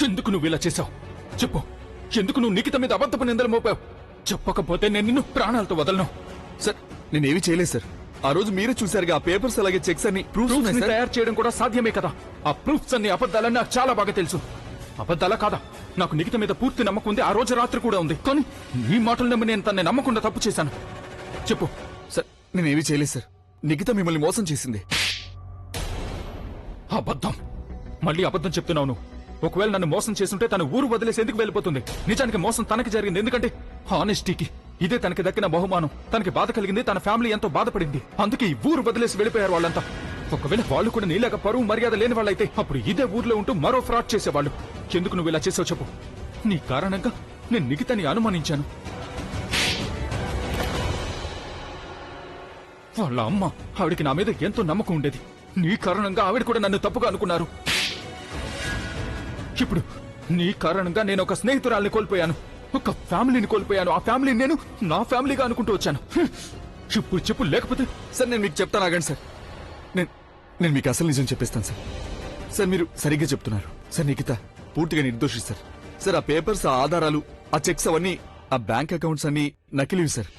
ఎందుకు నువ్వు ఇలా చేశావు చెప్పు. ఎందుకు నువ్వు నిఖిత మీద అబద్ధపు నిందలు మోపావు? చెప్పకపోతే నేను నిన్ను ప్రాణాలతో వదలను. సార్ నేనేవి చేయలేదు సార్. ఆ రోజు మీరే చూశారుగా ఆ పేపర్స్ అలాగే చెక్స్ అన్ని ప్రూఫ్స్ ని తయారు చేయడం కూడా సాధ్యమే కదా. ఆ ప్రూఫ్స్ అన్ని అబద్ధాలని నాకు చాలా బాగా తెలుసు. అబద్ధాలా కాదా? నాకు నిఖిత మీద పూర్తి నమ్మకం ఉంది. ఆ రోజు రాత్రి కూడా ఉంది. కానీ నీ మాటలు నమ్మి నేను తనని నమ్మకుండా తప్పు చేశాను. చెప్పు. సార్ నేనేవి చేయలేదు సార్. నిఖిత మిమ్మల్ని మోసం చేసింది. అబద్ధం. మళ్ళీ అబద్ధం చెప్తున్నావు నువ్వు. ఒకవేళ నన్ను మోసం చేస్తుంటే తను ఊరు వదిలేసి ఎందుకు వెళ్ళిపోతుంది? నిజానికి మోసం తనకి జరిగింది. ఎందుకంటే హానెస్టీకి ఇదే తనకి దక్కిన బహుమానం. తనకి బాధ కలిగింది. తన ఫ్యామిలీ ఎంతో బాధపడింది. అందుకే ఈ ఊరు వదిలేసి వెళ్ళిపోయారు వాళ్ళంతా. ఒకవేళ వాళ్ళు కూడా నీలాగా పరువు మర్యాద లేని వాళ్ళైతే అప్పుడు ఇదే ఊర్లో ఉంటూ మరో ఫ్రాడ్ చేసేవాళ్ళు. ఎందుకు నువ్వు ఇలా చేసావు చెప్పు. నీ కారణంగా నేను నిఖితని అనుమానించాను. వాళ్ళ అమ్మ ఆవిడికి నా మీద ఎంతో నమ్మకం ఉండేది. నీ కారణంగా ఆవిడ కూడా నన్ను తప్పుగా అనుకున్నారు. ఇప్పుడు నీ కారణంగా నేను ఒక స్నేహితురాల్ని కోల్పోయాను. ఒక ఫ్యామిలీని కోల్పోయాను. ఆ ఫ్యామిలీని నేను నా ఫ్యామిలీగా అనుకుంటూ వచ్చాను. ఇప్పుడు చెప్పు. లేకపోతే సార్ నేను మీకు చెప్తాను, ఆగండి సార్. నేను మీకు అసలు నిజం చెప్పేస్తాను సార్. సార్ మీరు సరిగ్గా చెప్తున్నారు సార్. నిఖిత పూర్తిగా నిర్దోషి సార్. సార్ ఆ పేపర్స్, ఆ ఆధారాలు, ఆ చెక్స్ అవన్నీ, ఆ బ్యాంక్ అకౌంట్స్ అన్ని నకిలీవి సార్.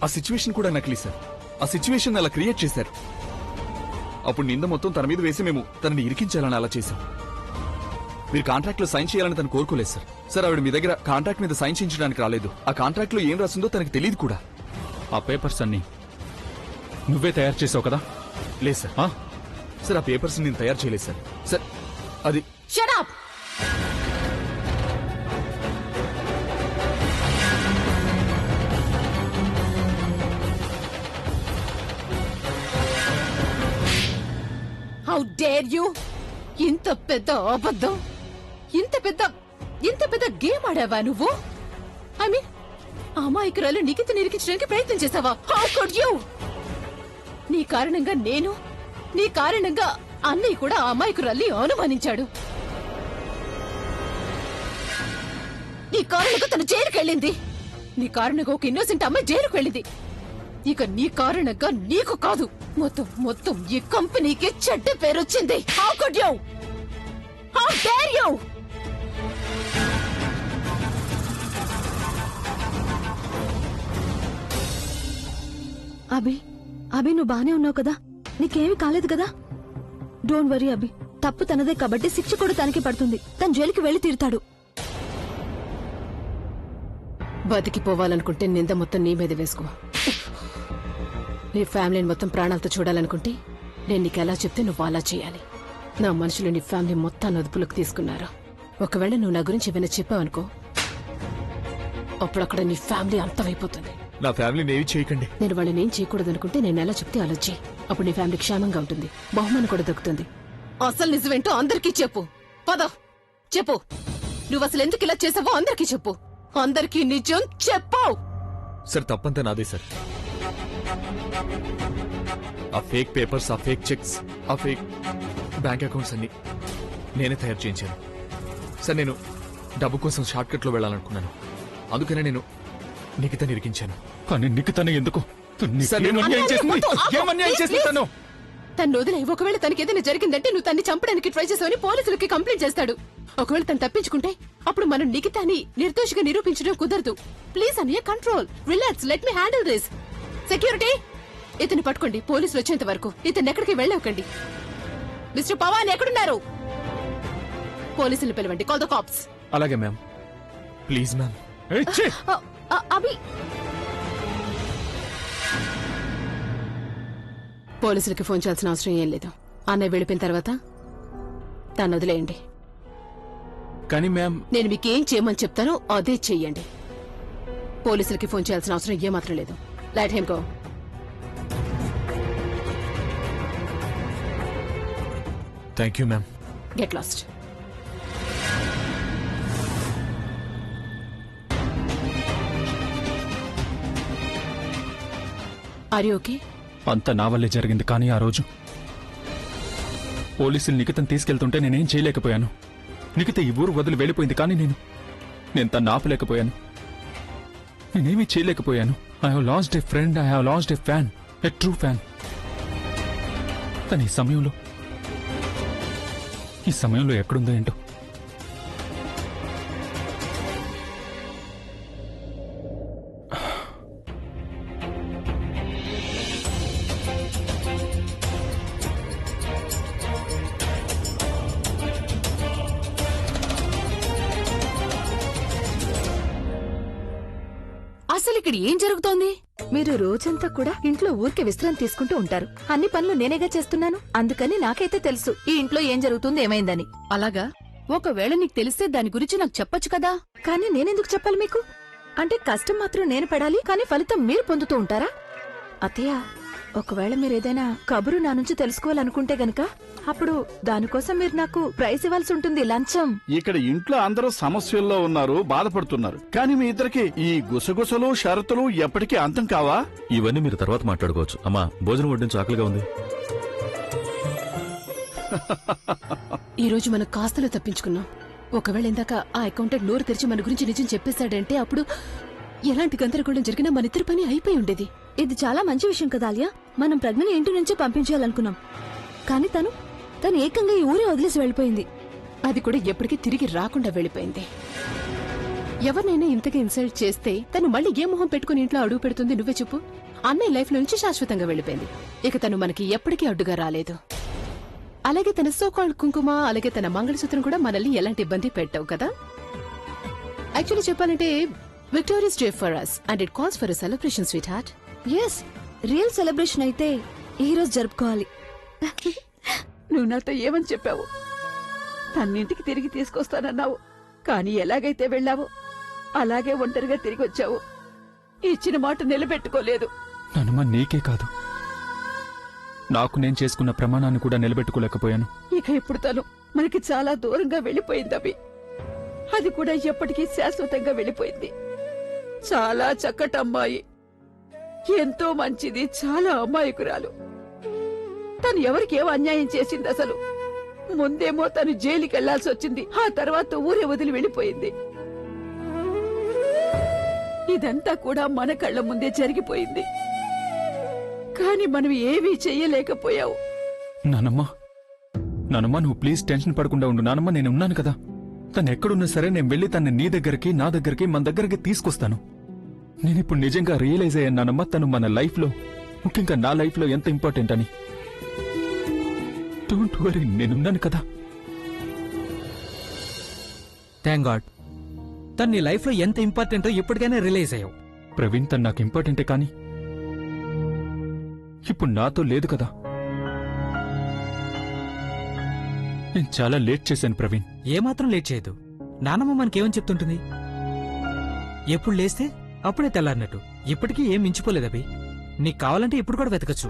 ఆ సిచ్యువేషన్ కూడా నకిలీ సార్. ఆ సిచ్యువేషన్ అలా క్రియేట్ చేశారు. అప్పుడు నింద మొత్తం తన మీద వేసి మేము తనని ఇరికించాలని అలా చేశాం. మీరు కాంట్రాక్ట్ లో సైన్ చేయాలని తను కోరుకోలేదు సార్. సార్ ఆవిడ మీ దగ్గర కాంట్రాక్ట్ మీద సైన్ చేయించడానికి రాలేదు. ఆ కాంట్రాక్ట్ లో ఏం రాసిందో తనకు తెలియదు కూడా. ఆ పేపర్స్ అన్ని నువ్వే తయారు చేసావు కదా? లేదు సార్. సార్ ఆ పేపర్స్ నేను తయారు చేయలేదు సార్. సార్ అది shut up. How dare you! ఇంత పెద్ద అబద్ధం, ఇంత పెద్ద గేమ్ ఆడావా నువ్వు? ఐ మీన్ అమాయకురాలు నిఖిత నిరికించడానికి ప్రయత్నం చేసావా? How could you! నీ కారణంగా నేను, నీ కారణంగా అన్నయ్య కూడా ఆ అమాయకురాల్ని అనుమానించాడు. నీ కారణంగా తను జైలుకి వెళ్ళింది. నీ కారణంగా ఒక ఇన్నోసెంట్ అమ్మాయి జైలుకు వెళ్ళింది. ఇక నీ కారణంగా నీకు కాదు, మొత్తం ఈ కంపెనీకి చెడ్డ పేరు వచ్చింది. How could you! How dare you! Abhi నువ్వు బానే ఉన్నావు కదా? నీకేమీ కాలేదు కదా? Don't worry Abhi. తప్పు తనదే కాబట్టి శిక్ష కూడా తనకి పడుతుంది. తను జైలుకి వెళ్లి తీరుతాడు. బతికిపోవాలనుకుంటే నింద మొత్తం నీ మీద వేసుకో. నీ ఫ్యామిలీని మొత్తం ప్రాణాలతో చూడాలనుకుంటే నేను నీకెలా చెప్తే నువ్వు అలా చేయాలి. నా మనుషులు నీ ఫ్యామిలీ మొత్తాన్ని అదుపులోకి తీసుకున్నారు. ఒకవేళ నువ్వు నా గురించి ఏమైనా చెప్పావనుకో, అప్పుడు అక్కడ నీ ఫ్యామిలీ అంతమైపోతుంది. నా ఫ్యామిలీని ఏవి చేయకండి. నేను వాళ్ళని ఏం చేయకూడదనుకుంటే నేను ఎలా చెప్తే అలా చెయ్యి. అప్పుడు నీ ఫ్యామిలీ క్షేమంగా ఉంటుంది, బహుమానం కూడా దక్కుతుంది. అసలు నిజమేంటో అందరికీ చెప్పు. పద చెప్పు. నువ్వు అసలు ఎందుకు ఇలా చేసావో అందరికీ చెప్పు. అందరికీ నిజం చెప్పు. సార్ తప్పంతా నాదే సార్. ఆ ఫేక్ పేపర్స్, ఆ ఫేక్ చెక్స్, ఆ ఫేక్ బ్యాంక్ అకౌంట్స్ అన్ని నేనే తయారు చేయించాను సార్. నేను డబ్బు కోసం షార్ట్ కట్ లో వెళ్ళాలనుకున్నాను. అందుకనే నేను నిఖితని ఇరికించాను. కానీ నిఖితని ఎందుకు? తను వదిలే. ఒకవేళ తనకి ఏదైనా జరిగిందంటే నువ్వు తన్ని చంపడానికి ట్రై చేసావని పోలీసులకి కంప్లైంట్ చేస్తాడు. ఒకవేళ తను తప్పించుకుంటే అప్పుడు మనం నిఖితాని నిర్దోషిగా నిరూపించడం కుదరదు. ప్లీజ్ అన్నయ్య, control, relax, let me handle this. Security, ఇతన్ని పట్టుకోండి. పోలీసులు వచ్చేంత వరకు ఇతన్ని ఎక్కడికి వెళ్ళవకండి. మిస్టర్ పవాన్ ఎక్కడున్నారు? పోలీసులు పిలవండి. Call the cops. అలాగే మ్యామ్. Please ma'am. అభి, పోలీసులకి ఫోన్ చేయాల్సిన అవసరం ఏం లేదు. అన్నయ్య వెళ్ళిపోయిన తర్వాత తను వదిలేయండి. కానీ మ్యామ్, నేను మీకేం చేయమని చెప్తానో అదే చెయ్యండి. పోలీసులకి ఫోన్ చేయాల్సిన అవసరం ఏమాత్రం లేదు. Let him go. Thank you ma'am. Get lost. Are you okay? అంతా నా వల్లే జరిగింది. కానీ ఆ రోజు పోలీసులు నిఖితను తీసుకెళ్తుంటే నేనేం చేయలేకపోయాను. నిఖిత ఈ ఊరు వదిలి వెళ్ళిపోయింది. కానీ నేను తను ఆపలేకపోయాను. నేనేమీ చేయలేకపోయాను. I have lost a friend, I have lost a fan, a true fan. కానీ ఈ సమయంలో ఎక్కడుందో ఏంటో. ఇక్కడ ఏం జరుగుతోంది? మీరు రోజంతా కూడా ఇంట్లో ఊరికే విశ్రాంతి తీసుకుంటూ ఉంటారు. అన్ని పనులు నేనేగా చేస్తున్నాను. అందుకని నాకైతే తెలుసు ఈ ఇంట్లో ఏం జరుగుతుంది, ఏమైందని. అలాగా? ఒకవేళ నీకు తెలిస్తే దాని గురించి నాకు చెప్పొచ్చు కదా. కానీ నేనెందుకు చెప్పాలి మీకు? అంటే కష్టం మాత్రం నేను పడాలి, కానీ ఫలితం మీరు పొందుతూ ఉంటారా? అత్తయ్య, ఒకవేళ మీరేదైనా కబురు నా నుంచి తెలుసుకోవాలనుకుంటే గనక అప్పుడు దానికోసం మీరు నాకు ప్రైజ్ ఇవ్వాల్సి ఉంటుంది, లంచం. ఇక్కడ ఇంట్లో అందరూ సమస్యల్లో ఉన్నారు, బాధపడుతున్నారు. కానీ మీ ఇద్దరికి ఈ గుసగుసలు షరతులు ఎప్పటికీ అంతం కావా? ఇవన్నీ మీరు తర్వాత మాట్లాడుకోవచ్చు. అమ్మా, భోజనం వడ్డించు, ఆకలిగా ఉంది. ఈ రోజు మనం కాస్తలో తప్పించుకున్నాం. ఒకవేళ ఇందాక ఆ అకౌంటెంట్ నోరు తెరిచి మన గురించి నిజం చెప్పేశాడంటే అప్పుడు ఎలాంటి గందరగోళం జరిగినా మన ఇద్దరి పని అయిపోయి ఉండేది. ఇది చాలా మంచి విషయం కదా ఆలియా. మనం ప్రజ్ఞని ఇంటి నుంచి పంపించాలనుకున్నాం, కానీ తను ఏకంగా ఈ ఊరే వదిలేసి వెళ్ళిపోయింది. అది కూడా ఎప్పటికీ తిరిగి రాకుండా వెళ్ళిపోయింది. ఎవరినైనా ఇంతగా ఇన్సల్ట్ చేస్తే తను మళ్ళీ ఏ మొహం పెట్టుకుని ఇంట్లో అడుగు పెడుతుంది? నువ్వే చెప్పు. అన్నయ్య లైఫ్ నుంచి శాశ్వతంగా వెళ్ళిపోయింది. ఇక తను మనకి ఎప్పటికీ అడ్డుగా రాలేదు. అలాగే తన సోకాల్డ్ కుంకుమ, అలాగే తన మంగళసూత్రం కూడా మనల్ని ఎలాంటి ఇబ్బంది పెట్టవు కదా. యాక్చువల్లీ చెప్పాలంటే victorious day for us and it calls for a celebration, sweetheart. Yes, real celebration అయితే ఈ రోజు జరుపుకోవాలి. నువ్వు నాతో ఏమని చెప్పావు? తన్నింటికి తిరిగి తీసుకొస్తానన్నావు, కానీ ఎలాగైతే వెళ్ళావు అలాగే ఒంటరిగా తిరిగి వచ్చావు. ఇచ్చిన మాట నిలబెట్టుకోలేదు. నానమ్మ, నీకే కాదు, నాకు నేను చేసుకున్న ప్రమాణాన్ని కూడా నిలబెట్టుకోలేకపోయాను. ఇక ఇప్పుడు తను మనకి చాలా దూరంగా వెళ్ళిపోయింది అవి. అది కూడా ఎప్పటికీ శాశ్వతంగా వెళ్ళిపోయింది. చాలా చక్కటి అమ్మాయి, ఎంతో మంచిది, చాలా అమాయకురాలు. తను ఎవరికేం అన్యాయం చేసింది అసలు? ముందేమో తను జైలుకి వెళ్లాల్సి వచ్చింది, ఆ తర్వాత ఊరే వదిలి వెళ్ళిపోయింది. ఇదంతా కూడా మన కళ్ళ ముందే జరిగిపోయింది, కానీ మనం ఏమీ చెయ్యలేకపోయావు. నానమ్మ, నువ్వు ప్లీజ్ టెన్షన్ పడకుండా ఉండు. నానమ్మ, నేను ఉన్నాను కదా. తను ఎక్కడున్నా సరే నేను వెళ్ళి తన్ని నీ దగ్గరికి, నా దగ్గరికి, మన దగ్గరికి తీసుకొస్తాను. నేనిప్పుడు నిజంగా రియలైజ్ అయ్యాను నానమ్మ, తను మన లైఫ్ లో, ముఖ్యంగా నా లైఫ్ లో ఎంత ఇంపార్టెంట్ అని. డోంట్ వరీ, నేనున్నాను కదా. థ్యాంక్ గాడ్, తను నీ లైఫ్ లో ఎంత ఇంపార్టెంటో ఎప్పటికైనా రియలైజ్ అయ్యావు. ప్రవీణ్, తను నాకు ఇంపార్టెంటే కానీ ఇప్పుడు నాతో లేదు కదా. నేను చాలా లేట్ చేశాను ప్రవీణ్. ఏమాత్రం లేట్ చేయదు. నానమ్మ మనకేమని చెప్తుంటుంది? ఎప్పుడు లేస్తే అప్పుడే తెల్లారినట్టు. ఇప్పటికీ ఏం మించిపోలేదు అభి. నీకు కావాలంటే ఇప్పుడు కూడా వెతకచ్చు.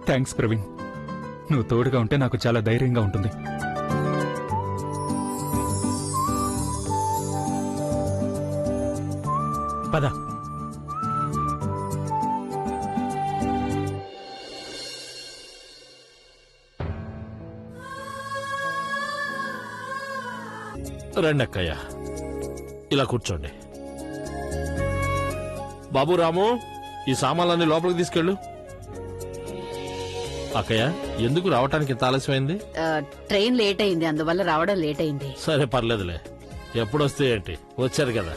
థ్యాంక్స్ ప్రవీణ్, నువ్వు తోడుగా ఉంటే నాకు చాలా ధైర్యంగా ఉంటుంది. పద. రండి అక్కయ్య, ఇలా కూర్చోండి. బాబు రాము, ఈ సామాన్లన్నీ లోపలికి తీసుకెళ్ళు. అక్కయ్య, ఎందుకు రావటానికి ఇంత ఆలస్యమైంది? ట్రైన్ లేట్ అయింది, అందువల్ల రావడం లేట్ అయింది. సరే, పర్లేదులే. ఎప్పుడొస్తే ఏంటి, వచ్చారు కదా.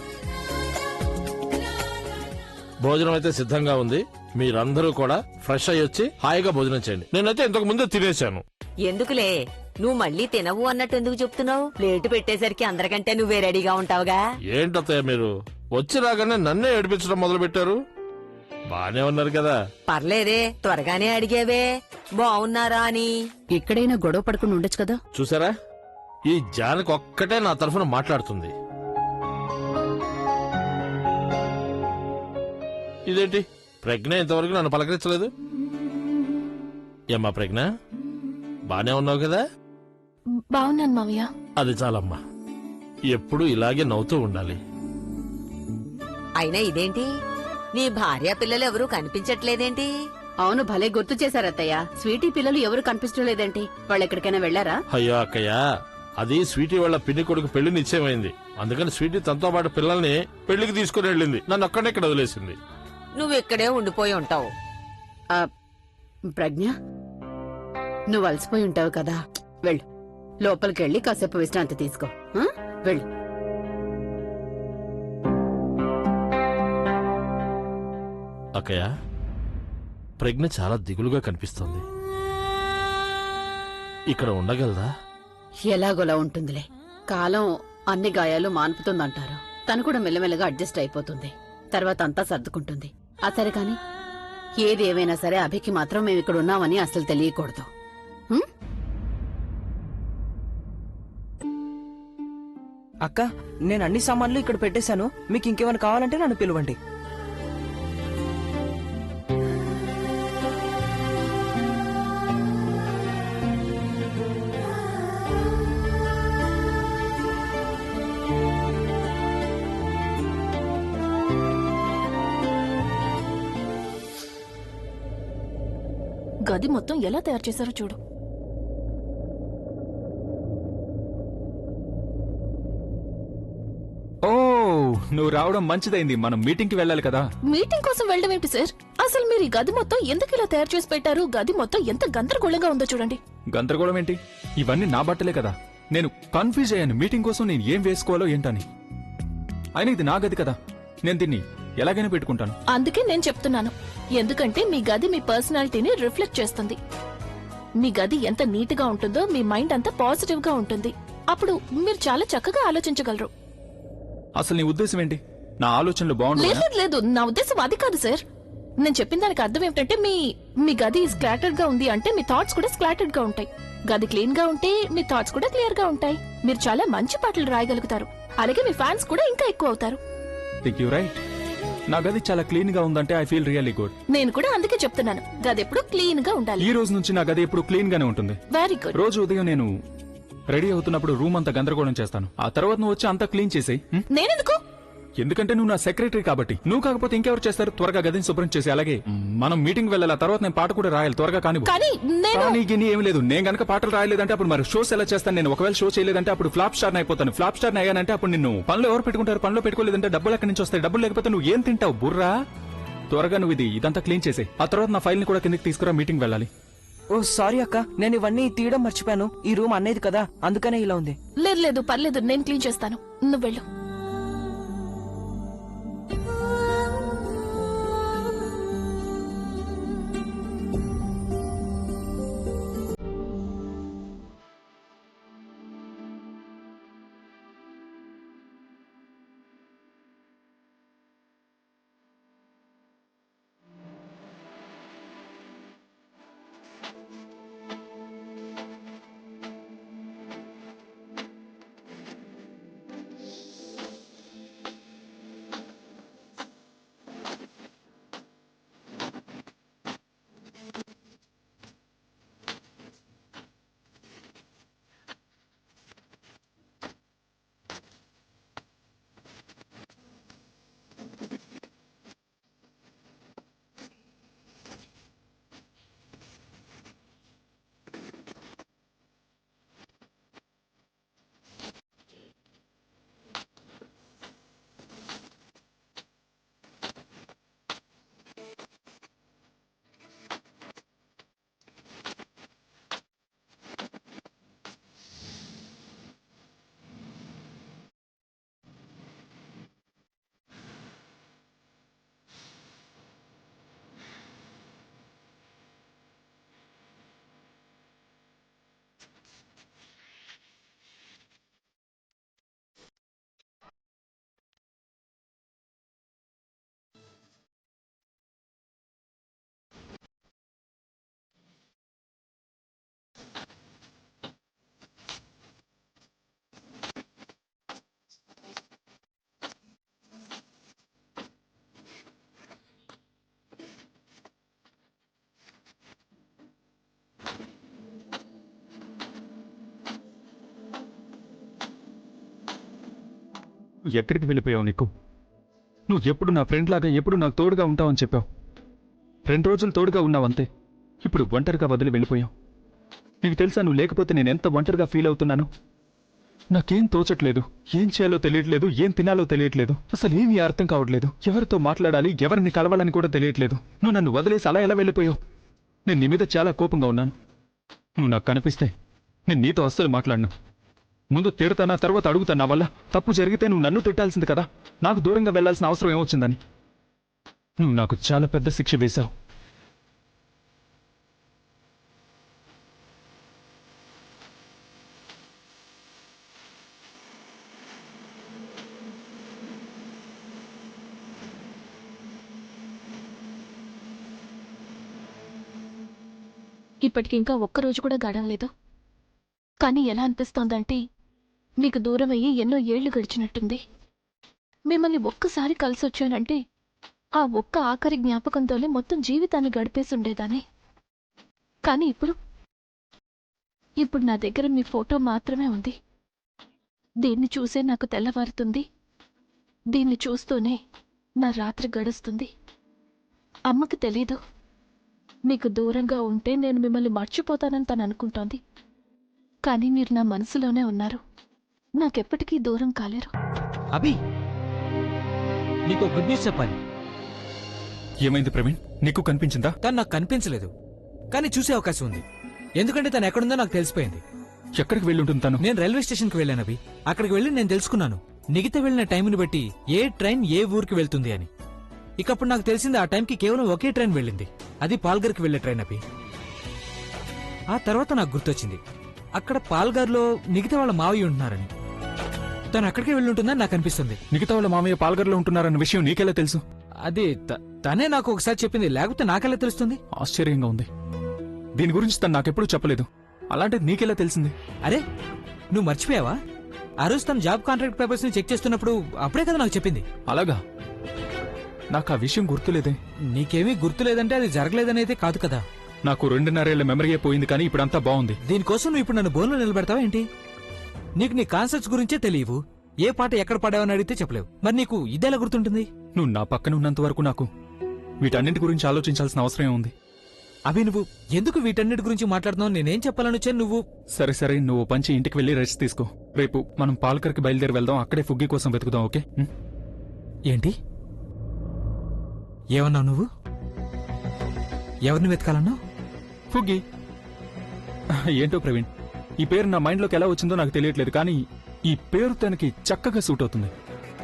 భోజనం అయితే సిద్ధంగా ఉంది. మీరందరూ కూడా ఫ్రెష్ అయ్యి వచ్చి హాయిగా భోజనం చేయండి. నేనైతే ఇంతకు ముందే తినేశాను. ఎందుకులే, నువ్వు మళ్ళీ తినవు అన్నట్టు ఎందుకు చెప్తున్నావు? ప్లేటు పెట్టేసరికి అందరికంటే నువ్వే రెడీగా ఉంటావుగా. ఏంటత్తయ్య మీరు వచ్చి రాగానే నన్నే ఏడిపించడం మొదలు పెట్టారు. బానే ఉన్నారు కదా? పర్లేదే, త్వరగానే అడిగేవే బాగున్నారా అని. ఇక్కడైనా గొడవ పడకుండా ఉండొచ్చు కదా. చూసారా, ఈ జానకి ఒక్కటే నా తరఫున మాట్లాడుతుంది. ఇదేంటి, ప్రజ్ఞ ఇంతవరకు నన్ను పలకరించలేదు. ఏమ్మా ప్రజ్ఞ, బానే ఉన్నావు కదా? బాగున్నాను మావయ్య. అది చాలమ్మా, ఎప్పుడు ఇలాగే నవ్వుతూ ఉండాలి. అయినా ఇదేంటి, నీ భార్య పిల్లలు ఎవరూ కనిపించట్లేదేంటి? అవును, భలే గుర్తు చేశారత్తయ్య. స్వీటీ పిల్లలు ఎవరు కనిపించడం లేదేంటి? వాళ్ళు ఎక్కడికైనా వెళ్లారా? అయ్యో అక్కయ్య, అది స్వీటీ వాళ్ళ పిన్ని కొడుకు పెళ్లి నిశ్చయమైంది. అందుకని స్వీటీ తనతో పాటు పిల్లల్ని పెళ్లికి తీసుకుని వెళ్ళింది. నన్ను ఒక్కడే ఇక్కడ వదిలేసింది. నువ్వు ఇక్కడే ఉండిపోయి ఉంటావు. ప్రజ్ఞ, నువ్వు అలసిపోయి ఉంటావు కదా, వెళ్ళు. లోపలికి వెళ్ళి కాసేపు విశ్రాంతి తీసుకో. వెళ్ళు. అక్కయ్య, ప్రజ్ఞ చాలా దిగులుగా కనిపిస్తోంది. ఇక్కడ ఉండగలదా? ఎలాగోలా ఉంటుందిలే. కాలం అన్ని గాయాలు మాన్పుతుందంటారు. తను కూడా మెల్లమెల్లగా అడ్జస్ట్ అయిపోతుంది. తర్వాత అంతా సర్దుకుంటుంది. సరే కాని ఏది ఏమైనా సరే అభికి మాత్రం మేము ఇక్కడ ఉన్నామని అసలు తెలియకూడదు. హ్మ్? అక్క, నేను అన్ని సామాన్లు ఇక్కడ పెట్టేశాను. మీకు ఇంకేమైనా కావాలంటే నన్ను పిలవండి. గది మొత్తం ఎలా తయారు చేశారో చూడు. ఓ, నువ్వు రావడం మంచిదైంది. మనం మీటింగ్ కి వెళ్ళాలి కదా. మీటింగ్ కోసం వెళ్ళడం ఏంటి సార్? అసలు మీరు ఈ గది మొత్తం ఎందుకు ఇలా తయారు చేసి పెట్టారు? గది మొత్తం ఎంత గందరగోళంగా ఉందో చూడండి. గందరగోళం ఏంటి? ఇవన్నీ నా బట్టలే కదా. నేను కన్ఫ్యూజ్ అయ్యాను మీటింగ్ కోసం నేను ఏం వేసుకోవాలో ఏంటని. అయినా ఇది నా గది కదా, నేను దీన్ని ఎలాగైనా పెట్టుకుంటాను. అందుకే నేను చెప్తున్నాను, ఎందుకంటే మీ గది మీ పర్సనాలిటీని రిఫ్లెక్ట్ చేస్తుంది. మీ గది ఎంత నీట్ గా ఉంటుందో మీ మైండ్ అంత పాజిటివ్ గా ఉంటుంది. అప్పుడు మీరు చాలా చక్కగా ఆలోచించగలరు. అసలు నీ ఉద్దేశం ఏంటి? నా ఆలోచనలు బాగుంటాయి. లేదు లేదు, నా ఉద్దేశం అది కాదు సార్. నేను చెప్పిన దానికి అర్థం ఏమిటంటే మీ గది స్క్లాటర్డ్ గా ఉంది అంటే మీ థాట్స్ కూడా స్క్లాటర్డ్ గా ఉంటాయి. గది క్లీన్ గా ఉంటే మీ థాట్స్ కూడా క్లియర్ గా ఉంటాయి. మీరు చాలా మంచి పాటలు రాయగలుగుతారు. అలాగే మీ ఫ్యాన్స్ కూడా ఇంకా ఎక్కువ అవుతారు. రైట్. నా గది చాలా క్లీన్ గా ఉందంటే ఐ ఫీల్ రియల్లీ గుడ్. నేను కూడా అందుకే చెప్తున్నాను, గది ఎప్పుడు క్లీన్ గా ఉండాలి. ఈ రోజు నుంచి నా గది ఎప్పుడు క్లీన్ గానే ఉంటుంది. Very good. రోజు ఉదయం నేను రెడీ అవుతున్నప్పుడు రూమ్ అంతా గందరగోళం చేస్తాను. ఆ తర్వాత నువ్వు వచ్చి అంతా క్లీన్ చేసేయి. నేనెందుకు? ఎందుకంటే నువ్వు నా సెక్రటరీ కాబట్టి. నువ్వు కాకపోతే ఇంకెవరు చేస్తారు? త్వరగా గదిని శుభ్రం చేసి. అలాగే మనం మీటింగ్ వెళ్ళాలి. ఆ తర్వాత నేను పాట కూడా రాయాలి. త్వరగా కానివ్వు. కానీ గిని ఏమి లేదు. నేను గనక పాటలు రాయలేదంటే అప్పుడు మరి షోస్ ఎలా చేస్తాను నేను? ఒకవేళ షో చేయలేదంటే అప్పుడు ఫ్లాప్ స్టార్ అయిపోతాను. ఫ్లాప్ స్టార్ అయ్యానంటే అప్పుడు నిన్ను పనులు ఎవరు పెట్టుకుంటారు? పనులు పెట్టుకోలేదంటే డబ్బులు ఎక్కడి నుంచి వస్తాయి? డబ్బులు లేకపోతే నువ్వు ఏం తింటావు? బుర్రా. త్వరగా నువ్వు ఇదంతా క్లీన్ చేసేయి. ఆ తర్వాత నా ఫైల్ ని కూడా కిందకి తీసుకురా. మీటింగ్ వెళ్ళాలి. ఓ సారీ అక్క, నేను ఇవన్నీ తీయడం మర్చిపోయాను. ఈ రూమ్ అన్నది కదా, అందుకనే ఇలా ఉంది. లేదు లేదు, పర్లేదు, నేను క్లీన్ చేస్తాను. నువ్వు వెళ్ళు. ఎక్కడికి వెళ్ళిపోయావు? నువ్వు ఎప్పుడు నా ఫ్రెండ్ లాగా ఎప్పుడు నాకు తోడుగా ఉంటావని చెప్పావు. 2 రోజులు తోడుగా ఉన్నావంతే. ఇప్పుడు ఒంటరిగా వదిలి వెళ్ళిపోయావు. నీకు తెలుసా నువ్వు లేకపోతే నేను ఎంత ఒంటరిగా ఫీల్ అవుతున్నాను? నాకేం తోచట్లేదు. ఏం చేయాలో తెలియట్లేదు. ఏం తినాలో తెలియట్లేదు. అసలు ఏమీ అర్థం కావట్లేదు. ఎవరితో మాట్లాడాలి, ఎవరిని కలవాలని కూడా తెలియట్లేదు. నువ్వు నన్ను వదిలేసి అలా ఎలా వెళ్ళిపోయావు? నేను నీ మీద చాలా కోపంగా ఉన్నాను. నువ్వు నాకు కనిపిస్తే నేను నీతో అస్సలు మాట్లాడను. ముందు తిడతానా, తర్వాత అడుగుతాను. నా వల్ల తప్పు జరిగితే నువ్వు నన్ను తిట్టాల్సింది కదా. నాకు దూరంగా వెళ్లాల్సిన అవసరం ఏమొచ్చిందని. నువ్వు నాకు చాలా పెద్ద శిక్ష వేశావు. ఇప్పటికింకా ఒక్కరోజు కూడా గడవలేదు. కానీ ఎలా అనిపిస్తోందంటే మీకు దూరమయ్యి ఎన్నో ఏళ్లు గడిచినట్టుంది. మిమ్మల్ని ఒక్కసారి కలిసొచ్చానంటే ఆ ఒక్క ఆఖరి జ్ఞాపకంతోనే మొత్తం జీవితాన్ని గడిపేసి ఉండేదాన్ని. కానీ ఇప్పుడు నా దగ్గర మీ ఫోటో మాత్రమే ఉంది. దీన్ని చూసే నాకు తెల్లవారుతుంది. దీన్ని చూస్తూనే నా రాత్రి గడుస్తుంది. అమ్మకి తెలీదు. మీకు దూరంగా ఉంటే నేను మిమ్మల్ని మర్చిపోతానని తను అనుకుంటోంది. కానీ మీరు నా మనసులోనే ఉన్నారు. నాకెప్పటికీ దూరం కాలేరు. అభి, నీకు గుడ్ న్యూస్ చెప్పాలి. ఏమైంది ప్రవీణ్? నీకు కనిపించిందా? తను నాకు కనిపించలేదు, కానీ చూసే అవకాశం ఉంది. ఎందుకంటే తను ఎక్కడుందో నాకు తెలిసిపోయింది. ఎక్కడికి వెళ్ళుంటుంది తను? నేను రైల్వే స్టేషన్కి వెళ్ళాను అభి. అక్కడికి వెళ్ళి నేను తెలుసుకున్నాను నిగిత వెళ్ళిన టైంని బట్టి ఏ ట్రైన్ ఏ ఊరికి వెళ్తుంది అని. ఇకప్పుడు నాకు తెలిసింది ఆ టైంకి కేవలం ఒకే ట్రైన్ వెళ్ళింది. అది పాల్గర్కి వెళ్లే ట్రైన్ అభి. ఆ తర్వాత నాకు గుర్తొచ్చింది అక్కడ పాల్గర్లో నిగిత వాళ్ళ మావయ్య ఉంటున్నారని. తను అక్కడికే వెళ్ళి ఉంటుందని నాకు అనిపిస్తుంది. మిగతా వాళ్ళ మామయ్య పాల్గర్లో ఉంటున్నారన్న విషయం నీకెలా తెలుసు? అది తనే నాకు ఒకసారి చెప్పింది, లేకపోతే నాకెలా తెలుస్తుంది? ఆశ్చర్యంగా ఉంది. దీని గురించి తను నాకెప్పుడు చెప్పలేదు. అలాంటిది నీకెలా తెలిసింది? అరే, నువ్వు మర్చిపోయావా? ఆ రోజు తన జాబ్ కాంట్రాక్ట్ పేపర్స్ ని చెక్ చేస్తున్నప్పుడు అప్పుడే కదా నాకు చెప్పింది. అలాగా? నాకు ఆ విషయం గుర్తులేదే. నీకేమీ గుర్తులేదంటే అది జరగలేదనైతే కాదు కదా. నాకు 2.5 ఏళ్ల మెమరీ పోయింది, కానీ ఇప్పుడంతా బాగుంది. దీనికోసం నువ్వు ఇప్పుడు నన్ను బోన్లో నిలబెడతావా ఏంటి? నీకు నీ కాన్సెప్ట్స్ గురించే తెలియవు. ఏ పాట ఎక్కడ పడావని అడిగితే చెప్పలేవు. మరి నీకు ఇదేలా గుర్తుంటుంది? నువ్వు నా పక్కన ఉన్నంత వరకు నాకు వీటన్నింటి గురించి ఆలోచించాల్సిన అవసరం ఉంది. అవి నువ్వు ఎందుకు వీటన్నిటి గురించి మాట్లాడుతున్నావు? నేనేం చెప్పాలని వచ్చాను? నువ్వు సరే సరే, నువ్వు పంచి ఇంటికి వెళ్ళి రెస్ట్ తీసుకో. రేపు మనం పాల్కర్కి బయలుదేరి వెళ్దాం. అక్కడే ఫుగ్గి కోసం వెతుకుదాం. ఓకే? ఏంటి ఏమన్నావు నువ్వు? ఎవరిని వెతకాలన్నావు? ఫుగ్గి. ఏంటో ప్రవీణ్, ఈ పేరు నా మైండ్లోకి ఎలా వచ్చిందో నాకు తెలియట్లేదు, కానీ ఈ పేరు తనకి చక్కగా సూట్ అవుతుంది.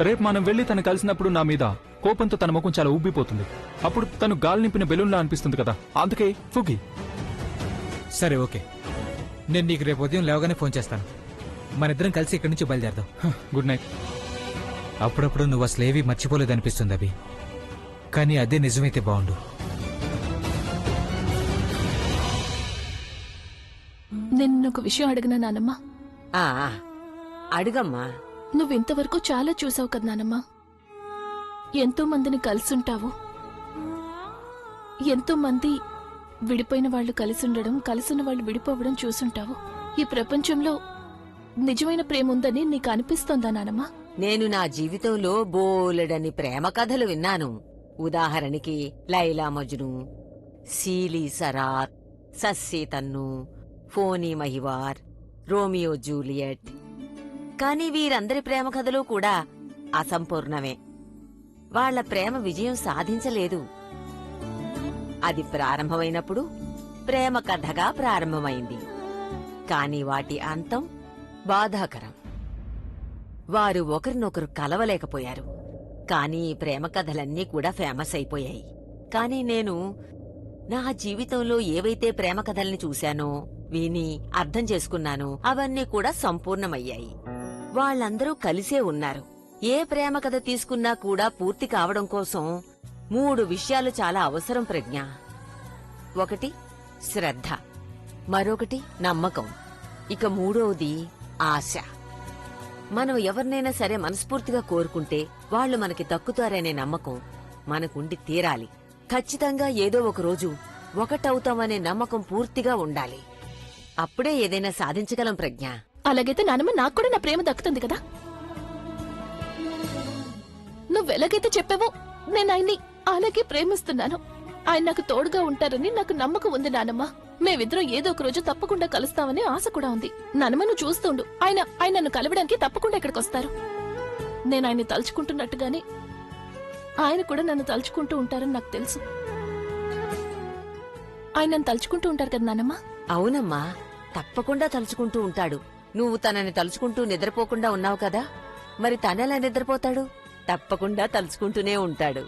రేపు మనం వెళ్లి తను కలిసినప్పుడు నా మీద కోపంతో తన ముఖం చాలా ఉబ్బిపోతుంది. అప్పుడు తను గాలి నింపిన బెలూన్లా అనిపిస్తుంది కదా, అందుకే ఫుగ్గి. సరే, ఓకే. నేను నీకు రేపు ఉదయం లేవగానే ఫోన్ చేస్తాను. మనిద్దరం కలిసి ఇక్కడి నుంచి బయలుదేరదాం. Good night. అప్పుడప్పుడు నువ్వు అసలు ఏవీ మర్చిపోలేదనిపిస్తుంది అభి, కానీ అదే నిజమైతే బాగుండు. నేను ఒక విషయం అడిగినా నానమ్మా? అడుగమ్మా. నువ్వింతవరకు చాలా చూసావు కదా నానమ్మా. ఎంతో మందిని కలిసుంటావు. ఎంతో మంది విడిపోయిన వాళ్ళు కలిసుండడం, కలిసిన వాళ్ళు విడిపోవడం చూసుంటావు. ఈ ప్రపంచంలో నిజమైన ప్రేమ ఉందని నీకు అనిపిస్తోందా నానమ్మా? నేను నా జీవితంలో బోలెడని ప్రేమ కథలు విన్నాను. ఉదాహరణకి లైలా మజ్ను, సీలీ సరార్, సస్సీ తన్ను, ఫోనీ మహివార్, రోమియో జూలియట్. కాని వీరందరి ప్రేమ కథలు కూడా అసంపూర్ణమే. వాళ్ల ప్రేమ విజయం సాధించలేదు. అది ప్రారంభమైనప్పుడు ప్రేమ కథగా ప్రారంభమైంది, కాని వాటి అంతం బాధాకరం. వారు ఒకరినొకరు కలవలేకపోయారు. కానీ ఈ ప్రేమ కథలన్నీ కూడా ఫేమస్ అయిపోయాయి. కానీ నేను నా జీవితంలో ఏవైతే ప్రేమ కథల్ని చూశానో, విని అర్థం చేసుకున్నానో అవన్నీ కూడా సంపూర్ణమయ్యాయి. వాళ్ళందరూ కలిసే ఉన్నారు. ఏ ప్రేమ కథ తీసుకున్నా కూడా పూర్తి కావడం కోసం 3 విషయాలు చాలా అవసరం ప్రజ్ఞ. ఒకటి శ్రద్ధ, మరొకటి నమ్మకం, ఇక మూడోది ఆశ. మనం ఎవరినైనా సరే మనస్ఫూర్తిగా కోరుకుంటే వాళ్ళు మనకి దక్కుతారనే నమ్మకం మనకుండి తీరాలి. ఖచ్చితంగా ఏదో ఒక రోజు ఒకటవుతామనే నమ్మకం పూర్తిగా ఉండాలి. అప్పుడే ఏదైనా సాధించగలం ప్రజ్ఞ. అలాగైతే నానమ్మ నాకు కూడా నా ప్రేమ దక్కుతుంది కదా. నువ్వెలాగైతే చెప్పావో నేను ఆయన్ని అలాగే ప్రేమిస్తున్నాను. ఆయన నాకు తోడుగా ఉంటారని నాకు నమ్మకం ఉంది నానమ్మ. మేమిద్దరం ఏదో ఒక రోజు తప్పకుండా కలుస్తామని ఆశ కూడా ఉంది. నానమ్మ నువ్వు చూస్తుండు, ఆయన నన్ను కలవడానికి తప్పకుండా ఇక్కడికి వస్తారు. నేను ఆయన్ని తలుచుకుంటున్నట్టుగానే ఆయన కూడా నన్ను తలుచుకుంటూ ఉంటారని నాకు తెలుసు. ఆయన నన్ను తలుచుకుంటూ ఉంటారు కదా నానమ్మ? అవునమ్మా, తప్పకుండా తలుచుకుంటూ ఉంటాడు. నువ్వు తనని తలుచుకుంటూ నిద్రపోకుండా ఉన్నావు కదా, మరి తనెలా నిద్రపోతాడు? తప్పకుండా తలుచుకుంటూనే ఉంటాడు.